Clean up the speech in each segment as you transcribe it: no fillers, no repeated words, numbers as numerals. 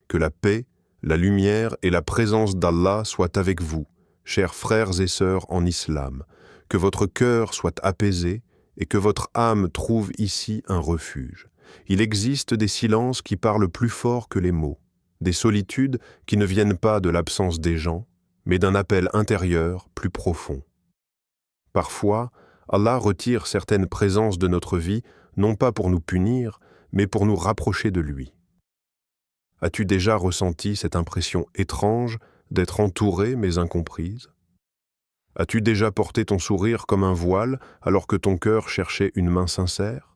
Que la paix, la lumière et la présence d'Allah soient avec vous, chers frères et sœurs en islam, que votre cœur soit apaisé et que votre âme trouve ici un refuge. Il existe des silences qui parlent plus fort que les mots, des solitudes qui ne viennent pas de l'absence des gens, mais d'un appel intérieur plus profond. Parfois, Allah retire certaines présences de notre vie, non pas pour nous punir, mais pour nous rapprocher de lui. As-tu déjà ressenti cette impression étrange d'être entouré mais incomprise? As-tu déjà porté ton sourire comme un voile alors que ton cœur cherchait une main sincère?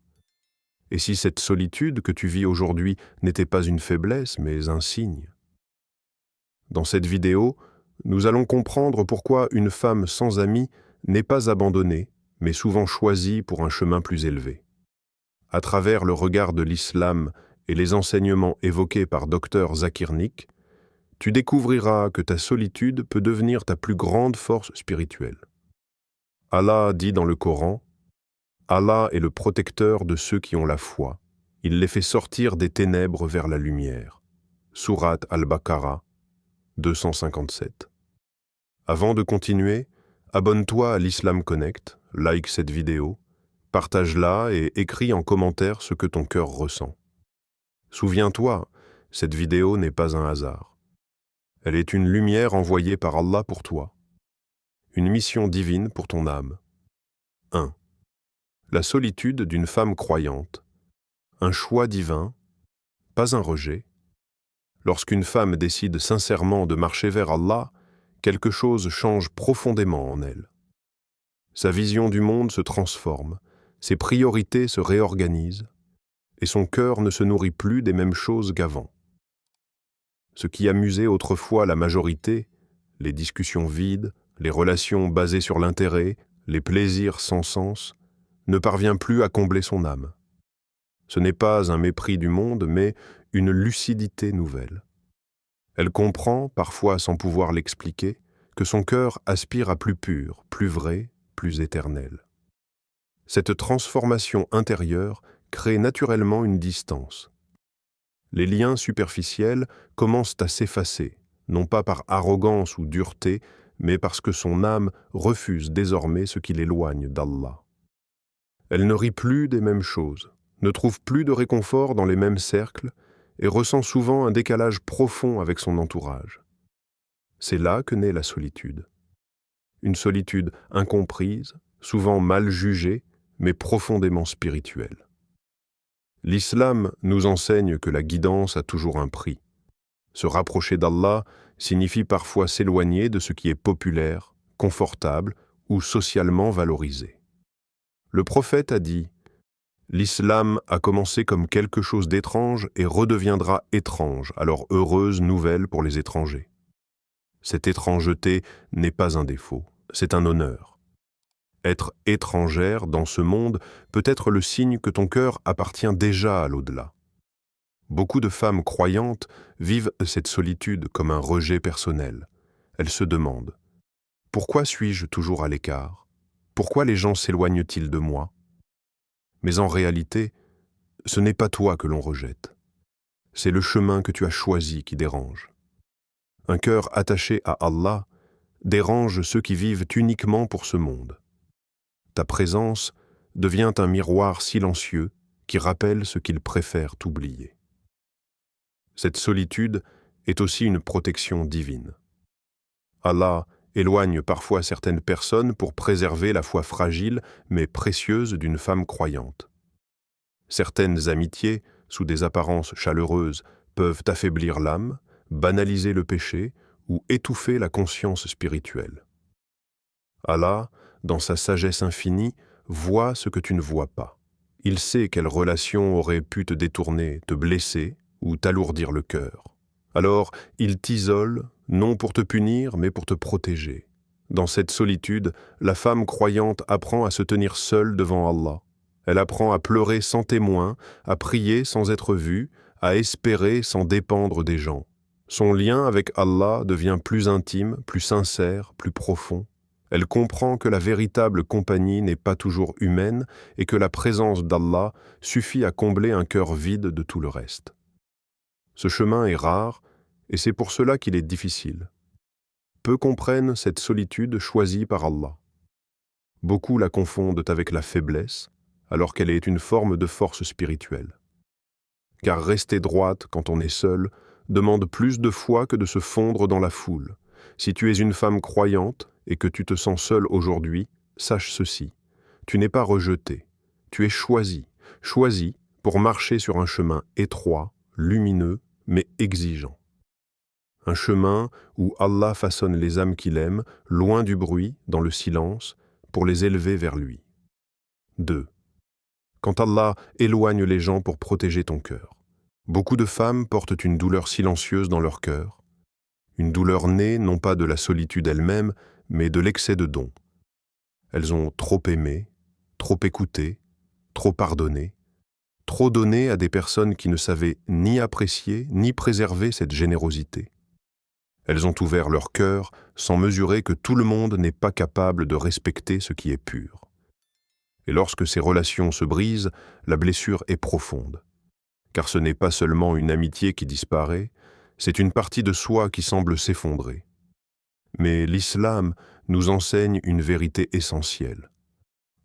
Et si cette solitude que tu vis aujourd'hui n'était pas une faiblesse mais un signe? Dans cette vidéo, nous allons comprendre pourquoi une femme sans amis n'est pas abandonnée, mais souvent choisie pour un chemin plus élevé. À travers le regard de l'islam et les enseignements évoqués par Dr Zakir Naik, tu découvriras que ta solitude peut devenir ta plus grande force spirituelle. Allah dit dans le Coran, « Allah est le protecteur de ceux qui ont la foi. Il les fait sortir des ténèbres vers la lumière. » Sourate Al-Baqarah, 257. Avant de continuer, abonne-toi à l'Islam Connect, like cette vidéo, partage-la et écris en commentaire ce que ton cœur ressent. Souviens-toi, cette vidéo n'est pas un hasard. Elle est une lumière envoyée par Allah pour toi. Une mission divine pour ton âme. 1. La solitude d'une femme croyante. Un choix divin, pas un rejet. Lorsqu'une femme décide sincèrement de marcher vers Allah, quelque chose change profondément en elle. Sa vision du monde se transforme, ses priorités se réorganisent, et son cœur ne se nourrit plus des mêmes choses qu'avant. Ce qui amusait autrefois la majorité, les discussions vides, les relations basées sur l'intérêt, les plaisirs sans sens, ne parvient plus à combler son âme. Ce n'est pas un mépris du monde, mais une lucidité nouvelle. Elle comprend, parfois sans pouvoir l'expliquer, que son cœur aspire à plus pur, plus vrai, plus éternel. Cette transformation intérieure crée naturellement une distance. Les liens superficiels commencent à s'effacer, non pas par arrogance ou dureté, mais parce que son âme refuse désormais ce qui l'éloigne d'Allah. Elle ne rit plus des mêmes choses, ne trouve plus de réconfort dans les mêmes cercles et ressent souvent un décalage profond avec son entourage. C'est là que naît la solitude. Une solitude incomprise, souvent mal jugée, mais profondément spirituelle. L'islam nous enseigne que la guidance a toujours un prix. Se rapprocher d'Allah signifie parfois s'éloigner de ce qui est populaire, confortable ou socialement valorisé. Le prophète a dit « L'islam a commencé comme quelque chose d'étrange et redeviendra étrange, alors heureuse nouvelle pour les étrangers. » Cette étrangeté n'est pas un défaut, c'est un honneur. Être étrangère dans ce monde peut être le signe que ton cœur appartient déjà à l'au-delà. Beaucoup de femmes croyantes vivent cette solitude comme un rejet personnel. Elles se demandent « Pourquoi suis-je toujours à l'écart? Pourquoi les gens s'éloignent-ils de moi ?» Mais en réalité, ce n'est pas toi que l'on rejette. C'est le chemin que tu as choisi qui dérange. Un cœur attaché à Allah dérange ceux qui vivent uniquement pour ce monde. Ta présence devient un miroir silencieux qui rappelle ce qu'ils préfèrent oublier. Cette solitude est aussi une protection divine. Allah éloigne parfois certaines personnes pour préserver la foi fragile mais précieuse d'une femme croyante. Certaines amitiés, sous des apparences chaleureuses, peuvent affaiblir l'âme, banaliser le péché ou étouffer la conscience spirituelle. Allah, dans sa sagesse infinie, voit ce que tu ne vois pas. Il sait quelles relations auraient pu te détourner, te blesser ou t'alourdir le cœur. Alors, il t'isole, non pour te punir, mais pour te protéger. Dans cette solitude, la femme croyante apprend à se tenir seule devant Allah. Elle apprend à pleurer sans témoin, à prier sans être vue, à espérer sans dépendre des gens. Son lien avec Allah devient plus intime, plus sincère, plus profond. Elle comprend que la véritable compagnie n'est pas toujours humaine et que la présence d'Allah suffit à combler un cœur vide de tout le reste. Ce chemin est rare et c'est pour cela qu'il est difficile. Peu comprennent cette solitude choisie par Allah. Beaucoup la confondent avec la faiblesse, alors qu'elle est une forme de force spirituelle. Car rester droite quand on est seul demande plus de foi que de se fondre dans la foule. Si tu es une femme croyante et que tu te sens seule aujourd'hui, sache ceci. Tu n'es pas rejetée, tu es choisie pour marcher sur un chemin étroit, lumineux, mais exigeant. Un chemin où Allah façonne les âmes qu'il aime, loin du bruit, dans le silence, pour les élever vers lui. 2. Quand Allah éloigne les gens pour protéger ton cœur. Beaucoup de femmes portent une douleur silencieuse dans leur cœur, une douleur née non pas de la solitude elle-même, mais de l'excès de dons. Elles ont trop aimé, trop écouté, trop pardonné, trop donné à des personnes qui ne savaient ni apprécier ni préserver cette générosité. Elles ont ouvert leur cœur sans mesurer que tout le monde n'est pas capable de respecter ce qui est pur. Et lorsque ces relations se brisent, la blessure est profonde. Car ce n'est pas seulement une amitié qui disparaît, c'est une partie de soi qui semble s'effondrer. Mais l'islam nous enseigne une vérité essentielle.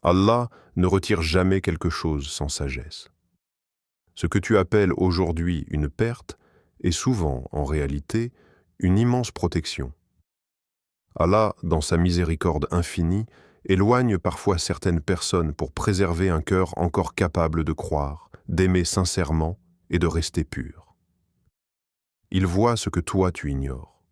Allah ne retire jamais quelque chose sans sagesse. Ce que tu appelles aujourd'hui une perte est souvent, en réalité, une immense protection. Allah, dans sa miséricorde infinie, éloigne parfois certaines personnes pour préserver un cœur encore capable de croire, d'aimer sincèrement et de rester pur. Il voit ce que toi tu ignores.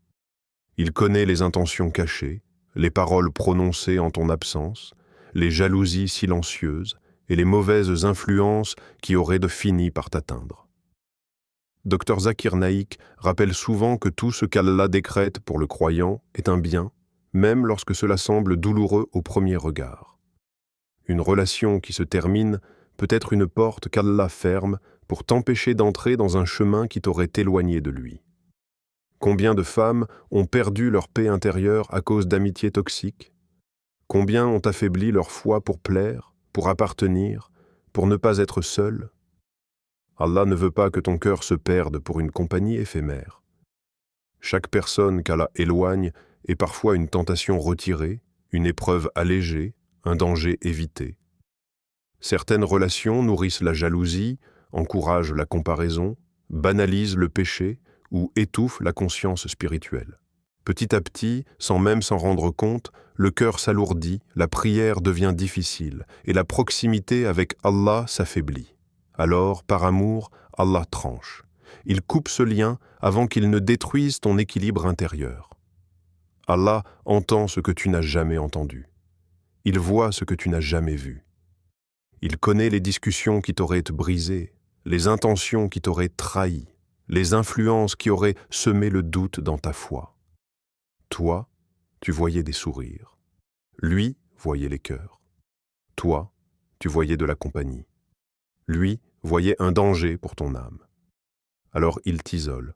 Il connaît les intentions cachées, les paroles prononcées en ton absence, les jalousies silencieuses et les mauvaises influences qui auraient fini par t'atteindre. Dr Zakir Naik rappelle souvent que tout ce qu'Allah décrète pour le croyant est un bien, même lorsque cela semble douloureux au premier regard. Une relation qui se termine peut être une porte qu'Allah ferme pour t'empêcher d'entrer dans un chemin qui t'aurait éloigné de lui. Combien de femmes ont perdu leur paix intérieure à cause d'amitiés toxiques? Combien ont affaibli leur foi pour plaire, pour appartenir, pour ne pas être seules? Allah ne veut pas que ton cœur se perde pour une compagnie éphémère. Chaque personne qu'Allah éloigne est parfois une tentation retirée, une épreuve allégée, un danger évité. Certaines relations nourrissent la jalousie, encouragent la comparaison, banalisent le péché ou étouffent la conscience spirituelle. Petit à petit, sans même s'en rendre compte, le cœur s'alourdit, la prière devient difficile et la proximité avec Allah s'affaiblit. Alors, par amour, Allah tranche. Il coupe ce lien avant qu'il ne détruise ton équilibre intérieur. Allah entend ce que tu n'as jamais entendu. Il voit ce que tu n'as jamais vu. Il connaît les discussions qui t'auraient brisé, les intentions qui t'auraient trahi, les influences qui auraient semé le doute dans ta foi. Toi, tu voyais des sourires. Lui voyait les cœurs. Toi, tu voyais de la compagnie. Lui voyait un danger pour ton âme. Alors il t'isole.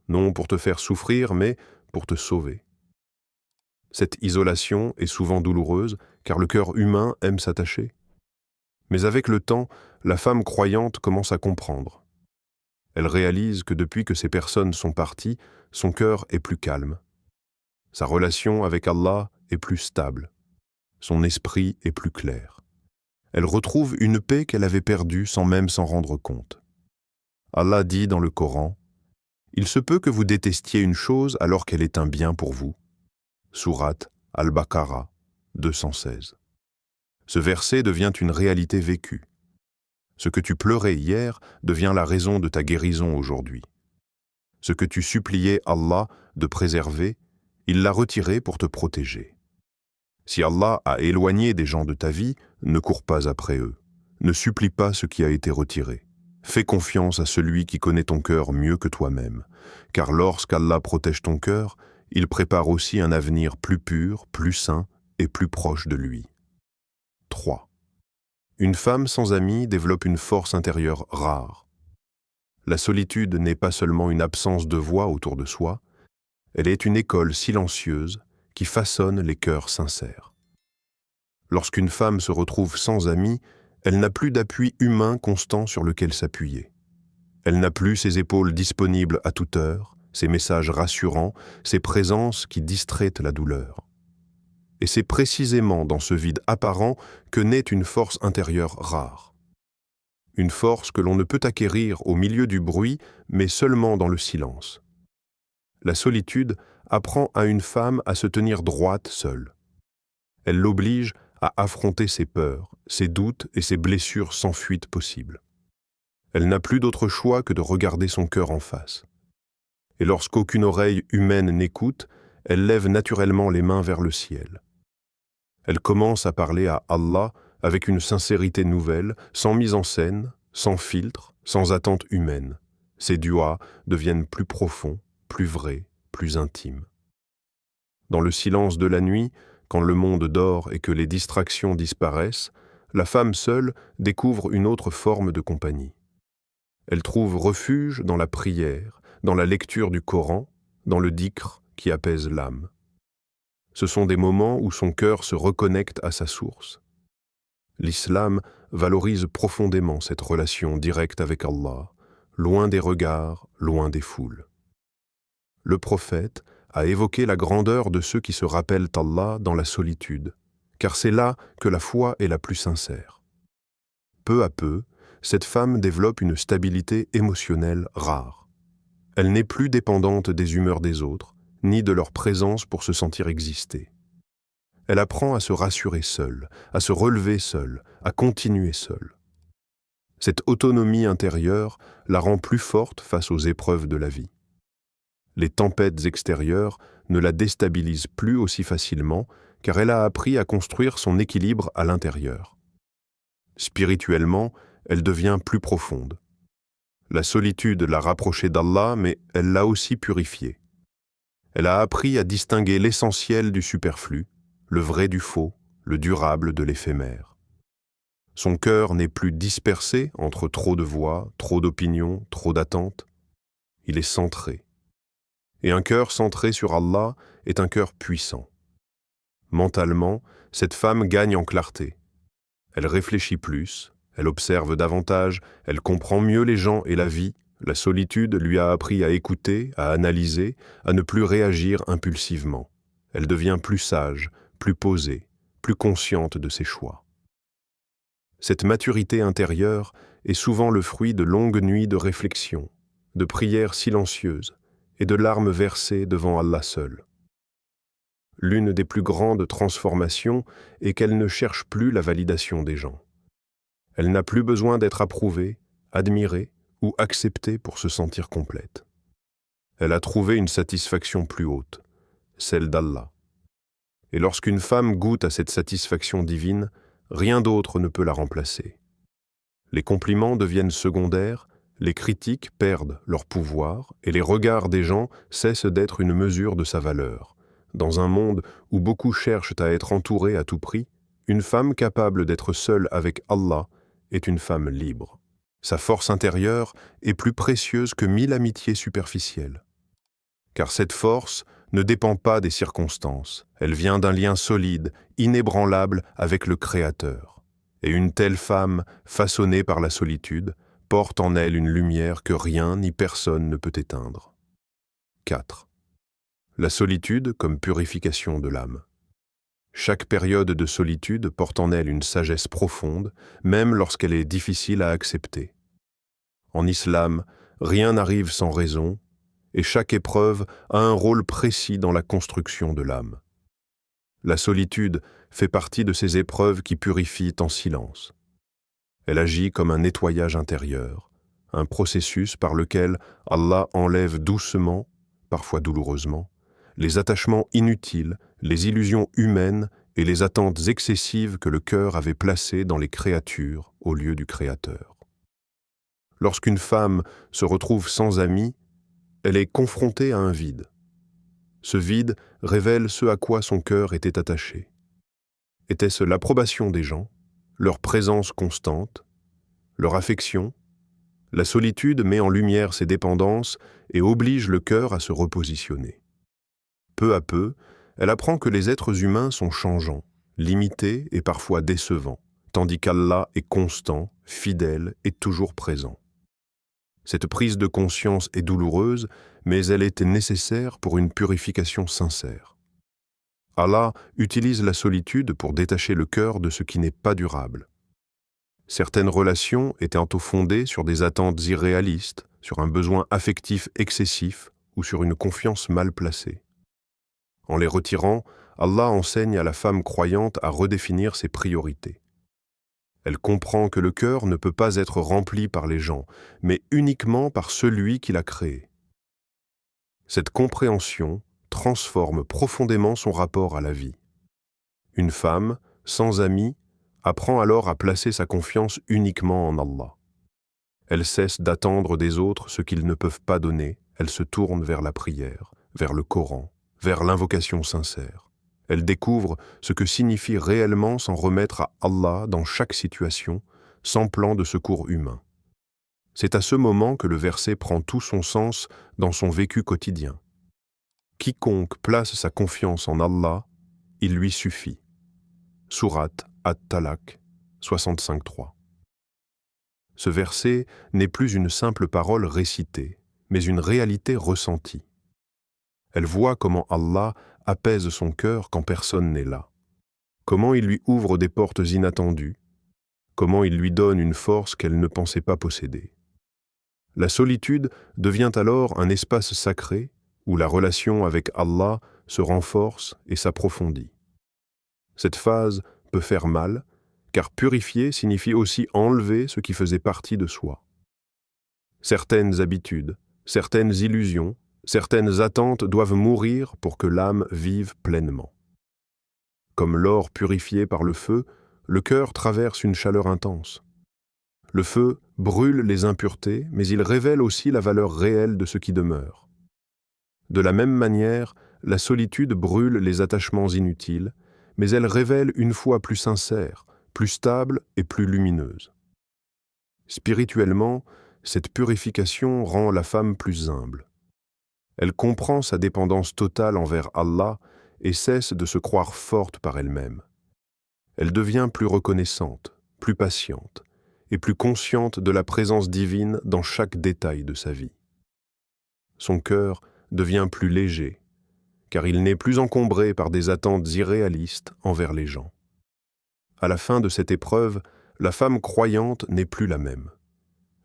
Non pour te faire souffrir, mais pour te sauver. Cette isolation est souvent douloureuse, car le cœur humain aime s'attacher. Mais avec le temps, la femme croyante commence à comprendre. Elle réalise que depuis que ces personnes sont parties, son cœur est plus calme. Sa relation avec Allah est plus stable. Son esprit est plus clair. Elle retrouve une paix qu'elle avait perdue sans même s'en rendre compte. Allah dit dans le Coran, « Il se peut que vous détestiez une chose alors qu'elle est un bien pour vous. » Sourate Al-Baqarah 216. Ce verset devient une réalité vécue. Ce que tu pleurais hier devient la raison de ta guérison aujourd'hui. Ce que tu suppliais Allah de préserver, il l'a retiré pour te protéger. Si Allah a éloigné des gens de ta vie, ne cours pas après eux. Ne supplie pas ce qui a été retiré. Fais confiance à celui qui connaît ton cœur mieux que toi-même, car lorsqu'Allah protège ton cœur, il prépare aussi un avenir plus pur, plus sain et plus proche de lui. 3. Une femme sans amis développe une force intérieure rare. La solitude n'est pas seulement une absence de voix autour de soi, elle est une école silencieuse qui façonne les cœurs sincères. Lorsqu'une femme se retrouve sans amis, elle n'a plus d'appui humain constant sur lequel s'appuyer. Elle n'a plus ses épaules disponibles à toute heure, ses messages rassurants, ses présences qui distraient la douleur. Et c'est précisément dans ce vide apparent que naît une force intérieure rare. Une force que l'on ne peut acquérir au milieu du bruit, mais seulement dans le silence. La solitude apprend à une femme à se tenir droite seule. Elle l'oblige à affronter ses peurs, ses doutes et ses blessures sans fuite possible. Elle n'a plus d'autre choix que de regarder son cœur en face. Et lorsqu'aucune oreille humaine n'écoute, elle lève naturellement les mains vers le ciel. Elle commence à parler à Allah avec une sincérité nouvelle, sans mise en scène, sans filtre, sans attente humaine. Ses duas deviennent plus profonds, plus vrais, plus intimes. Dans le silence de la nuit, quand le monde dort et que les distractions disparaissent, la femme seule découvre une autre forme de compagnie. Elle trouve refuge dans la prière, dans la lecture du Coran, dans le dhikr qui apaise l'âme. Ce sont des moments où son cœur se reconnecte à sa source. L'islam valorise profondément cette relation directe avec Allah, loin des regards, loin des foules. Le prophète a évoqué la grandeur de ceux qui se rappellent Allah dans la solitude, car c'est là que la foi est la plus sincère. Peu à peu, cette femme développe une stabilité émotionnelle rare. Elle n'est plus dépendante des humeurs des autres, ni de leur présence pour se sentir exister. Elle apprend à se rassurer seule, à se relever seule, à continuer seule. Cette autonomie intérieure la rend plus forte face aux épreuves de la vie. Les tempêtes extérieures ne la déstabilisent plus aussi facilement, car elle a appris à construire son équilibre à l'intérieur. Spirituellement, elle devient plus profonde. La solitude l'a rapprochée d'Allah, mais elle l'a aussi purifiée. Elle a appris à distinguer l'essentiel du superflu, le vrai du faux, le durable de l'éphémère. Son cœur n'est plus dispersé entre trop de voix, trop d'opinions, trop d'attentes. Il est centré. Et un cœur centré sur Allah est un cœur puissant. Mentalement, cette femme gagne en clarté. Elle réfléchit plus, elle observe davantage, elle comprend mieux les gens et la vie. La solitude lui a appris à écouter, à analyser, à ne plus réagir impulsivement. Elle devient plus sage, plus posée, plus consciente de ses choix. Cette maturité intérieure est souvent le fruit de longues nuits de réflexion, de prières silencieuses et de larmes versées devant Allah seul. L'une des plus grandes transformations est qu'elle ne cherche plus la validation des gens. Elle n'a plus besoin d'être approuvée, admirée ou acceptée pour se sentir complète. Elle a trouvé une satisfaction plus haute, celle d'Allah. Et lorsqu'une femme goûte à cette satisfaction divine, rien d'autre ne peut la remplacer. Les compliments deviennent secondaires, les critiques perdent leur pouvoir et les regards des gens cessent d'être une mesure de sa valeur. Dans un monde où beaucoup cherchent à être entourés à tout prix, une femme capable d'être seule avec Allah est une femme libre. Sa force intérieure est plus précieuse que 1000 amitiés superficielles. Car cette force ne dépend pas des circonstances, elle vient d'un lien solide, inébranlable avec le Créateur. Et une telle femme, façonnée par la solitude, porte en elle une lumière que rien ni personne ne peut éteindre. 4. La solitude comme purification de l'âme. Chaque période de solitude porte en elle une sagesse profonde, même lorsqu'elle est difficile à accepter. En islam, rien n'arrive sans raison, et chaque épreuve a un rôle précis dans la construction de l'âme. La solitude fait partie de ces épreuves qui purifient en silence. Elle agit comme un nettoyage intérieur, un processus par lequel Allah enlève doucement, parfois douloureusement, les attachements inutiles, les illusions humaines et les attentes excessives que le cœur avait placées dans les créatures au lieu du Créateur. Lorsqu'une femme se retrouve sans amis, elle est confrontée à un vide. Ce vide révèle ce à quoi son cœur était attaché. Était-ce l'approbation des gens, leur présence constante, leur affection? La solitude met en lumière ses dépendances et oblige le cœur à se repositionner. Peu à peu, elle apprend que les êtres humains sont changeants, limités et parfois décevants, tandis qu'Allah est constant, fidèle et toujours présent. Cette prise de conscience est douloureuse, mais elle est nécessaire pour une purification sincère. Allah utilise la solitude pour détacher le cœur de ce qui n'est pas durable. Certaines relations étant fondées sur des attentes irréalistes, sur un besoin affectif excessif ou sur une confiance mal placée. En les retirant, Allah enseigne à la femme croyante à redéfinir ses priorités. Elle comprend que le cœur ne peut pas être rempli par les gens, mais uniquement par celui qui l'a créé. Cette compréhension transforme profondément son rapport à la vie. Une femme, sans amis, apprend alors à placer sa confiance uniquement en Allah. Elle cesse d'attendre des autres ce qu'ils ne peuvent pas donner, elle se tourne vers la prière, vers le Coran, vers l'invocation sincère. Elle découvre ce que signifie réellement s'en remettre à Allah dans chaque situation, sans plan de secours humain. C'est à ce moment que le verset prend tout son sens dans son vécu quotidien. Quiconque place sa confiance en Allah, il lui suffit. Sourate At-Talaq 65.3. Ce verset n'est plus une simple parole récitée, mais une réalité ressentie. Elle voit comment Allah apaise son cœur quand personne n'est là, comment il lui ouvre des portes inattendues, comment il lui donne une force qu'elle ne pensait pas posséder. La solitude devient alors un espace sacré où la relation avec Allah se renforce et s'approfondit. Cette phase peut faire mal, car purifier signifie aussi enlever ce qui faisait partie de soi. Certaines habitudes, certaines illusions, certaines attentes doivent mourir pour que l'âme vive pleinement. Comme l'or purifié par le feu, le cœur traverse une chaleur intense. Le feu brûle les impuretés, mais il révèle aussi la valeur réelle de ce qui demeure. De la même manière, la solitude brûle les attachements inutiles, mais elle révèle une foi plus sincère, plus stable et plus lumineuse. Spirituellement, cette purification rend la femme plus humble. Elle comprend sa dépendance totale envers Allah et cesse de se croire forte par elle-même. Elle devient plus reconnaissante, plus patiente et plus consciente de la présence divine dans chaque détail de sa vie. Son cœur devient plus léger, car il n'est plus encombré par des attentes irréalistes envers les gens. À la fin de cette épreuve, la femme croyante n'est plus la même.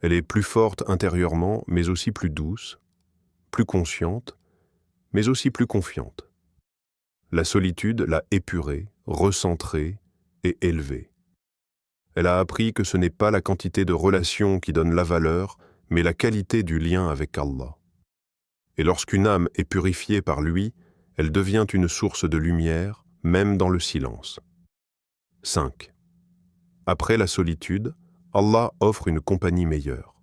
Elle est plus forte intérieurement, mais aussi plus douce, plus consciente, mais aussi plus confiante. La solitude l'a épurée, recentrée et élevée. Elle a appris que ce n'est pas la quantité de relations qui donne la valeur, mais la qualité du lien avec Allah. Et lorsqu'une âme est purifiée par lui, elle devient une source de lumière, même dans le silence. 5. Après la solitude, Allah offre une compagnie meilleure.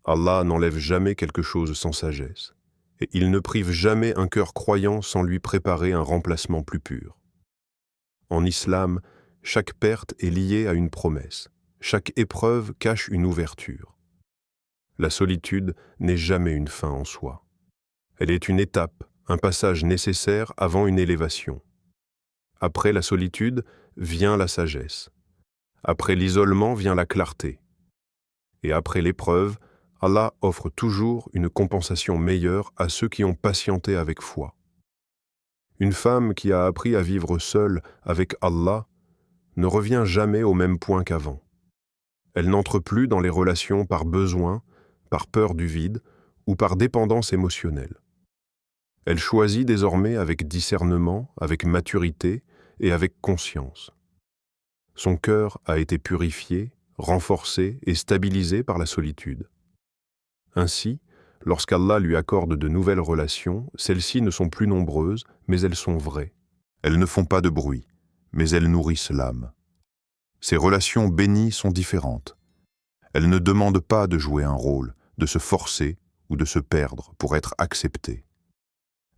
Allah n'enlève jamais quelque chose sans sagesse, et il ne prive jamais un cœur croyant sans lui préparer un remplacement plus pur. En islam, chaque perte est liée à une promesse, chaque épreuve cache une ouverture. La solitude n'est jamais une fin en soi. Elle est une étape, un passage nécessaire avant une élévation. Après la solitude vient la sagesse. Après l'isolement vient la clarté. Et après l'épreuve, Allah offre toujours une compensation meilleure à ceux qui ont patienté avec foi. Une femme qui a appris à vivre seule avec Allah ne revient jamais au même point qu'avant. Elle n'entre plus dans les relations par besoin, par peur du vide ou par dépendance émotionnelle. Elle choisit désormais avec discernement, avec maturité et avec conscience. Son cœur a été purifié, renforcé et stabilisé par la solitude. Ainsi, lorsqu'Allah lui accorde de nouvelles relations, celles-ci ne sont plus nombreuses, mais elles sont vraies. Elles ne font pas de bruit, mais elles nourrissent l'âme. Ces relations bénies sont différentes. Elles ne demandent pas de jouer un rôle, de se forcer ou de se perdre pour être acceptées.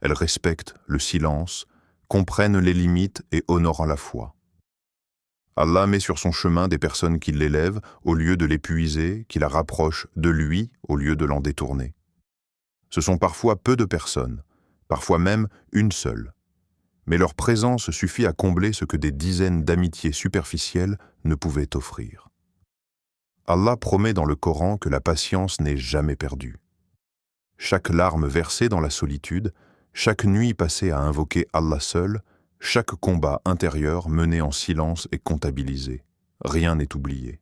Elles respectent le silence, comprennent les limites et honorent la foi. Allah met sur son chemin des personnes qui l'élèvent au lieu de l'épuiser, qui la rapprochent de lui au lieu de l'en détourner. Ce sont parfois peu de personnes, parfois même une seule. Mais leur présence suffit à combler ce que des dizaines d'amitiés superficielles ne pouvaient offrir. Allah promet dans le Coran que la patience n'est jamais perdue. Chaque larme versée dans la solitude, chaque nuit passée à invoquer Allah seul, chaque combat intérieur mené en silence est comptabilisé. Rien n'est oublié.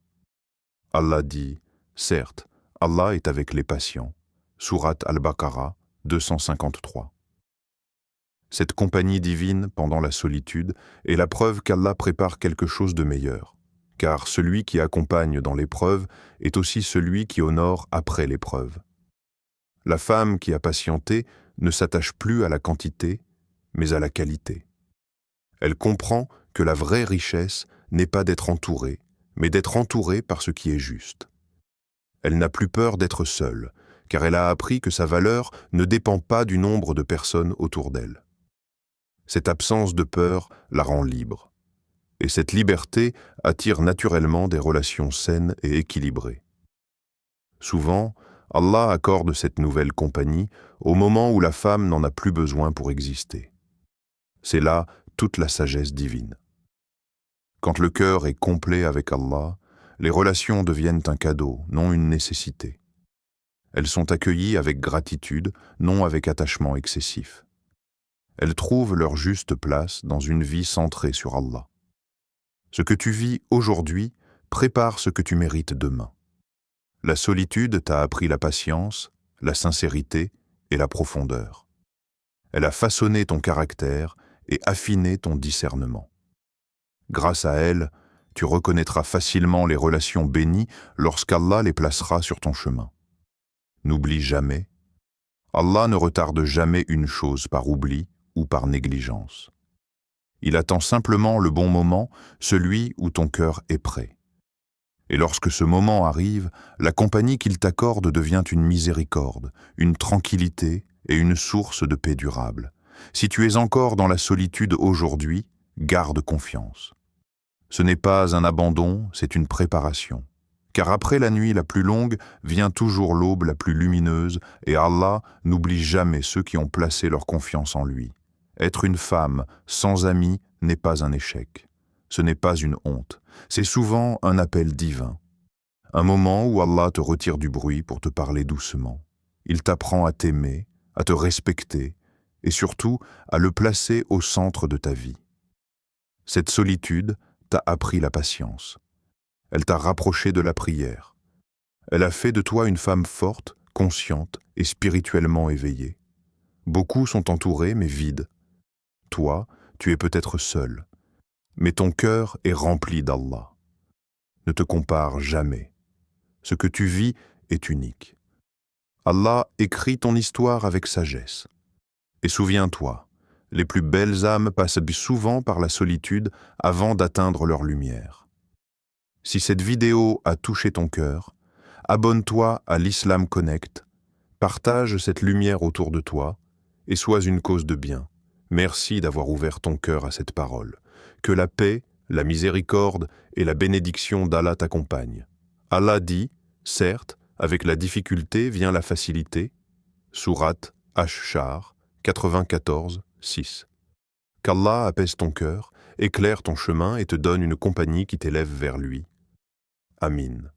Allah dit, certes, Allah est avec les patients. Sourate Al-Baqarah 253. Cette compagnie divine pendant la solitude est la preuve qu'Allah prépare quelque chose de meilleur, car celui qui accompagne dans l'épreuve est aussi celui qui honore après l'épreuve. La femme qui a patienté ne s'attache plus à la quantité, mais à la qualité. Elle comprend que la vraie richesse n'est pas d'être entourée, mais d'être entourée par ce qui est juste. Elle n'a plus peur d'être seule, car elle a appris que sa valeur ne dépend pas du nombre de personnes autour d'elle. Cette absence de peur la rend libre. Et cette liberté attire naturellement des relations saines et équilibrées. Souvent, Allah accorde cette nouvelle compagnie au moment où la femme n'en a plus besoin pour exister. C'est là toute la sagesse divine. Quand le cœur est complet avec Allah, les relations deviennent un cadeau, non une nécessité. Elles sont accueillies avec gratitude, non avec attachement excessif. Elles trouvent leur juste place dans une vie centrée sur Allah. Ce que tu vis aujourd'hui prépare ce que tu mérites demain. La solitude t'a appris la patience, la sincérité et la profondeur. Elle a façonné ton caractère et affiné ton discernement. Grâce à elle, tu reconnaîtras facilement les relations bénies lorsqu'Allah les placera sur ton chemin. N'oublie jamais, Allah ne retarde jamais une chose par oubli ou par négligence. Il attend simplement le bon moment, celui où ton cœur est prêt. Et lorsque ce moment arrive, la compagnie qu'il t'accorde devient une miséricorde, une tranquillité et une source de paix durable. Si tu es encore dans la solitude aujourd'hui, garde confiance. Ce n'est pas un abandon, c'est une préparation. Car après la nuit la plus longue vient toujours l'aube la plus lumineuse, et Allah n'oublie jamais ceux qui ont placé leur confiance en lui. Être une femme sans amis n'est pas un échec. Ce n'est pas une honte. C'est souvent un appel divin. Un moment où Allah te retire du bruit pour te parler doucement. Il t'apprend à t'aimer, à te respecter et surtout à le placer au centre de ta vie. Cette solitude t'a appris la patience. Elle t'a rapproché de la prière. Elle a fait de toi une femme forte, consciente et spirituellement éveillée. Beaucoup sont entourés mais vides. Toi, tu es peut-être seul, mais ton cœur est rempli d'Allah. Ne te compare jamais. Ce que tu vis est unique. Allah écrit ton histoire avec sagesse. Et souviens-toi, les plus belles âmes passent souvent par la solitude avant d'atteindre leur lumière. Si cette vidéo a touché ton cœur, abonne-toi à l'Islam Connect, partage cette lumière autour de toi et sois une cause de bien. Merci d'avoir ouvert ton cœur à cette parole. Que la paix, la miséricorde et la bénédiction d'Allah t'accompagnent. Allah dit, certes, avec la difficulté vient la facilité. Sourate Ash-Shar 94, 6. Qu'Allah apaise ton cœur, éclaire ton chemin et te donne une compagnie qui t'élève vers lui. Amin.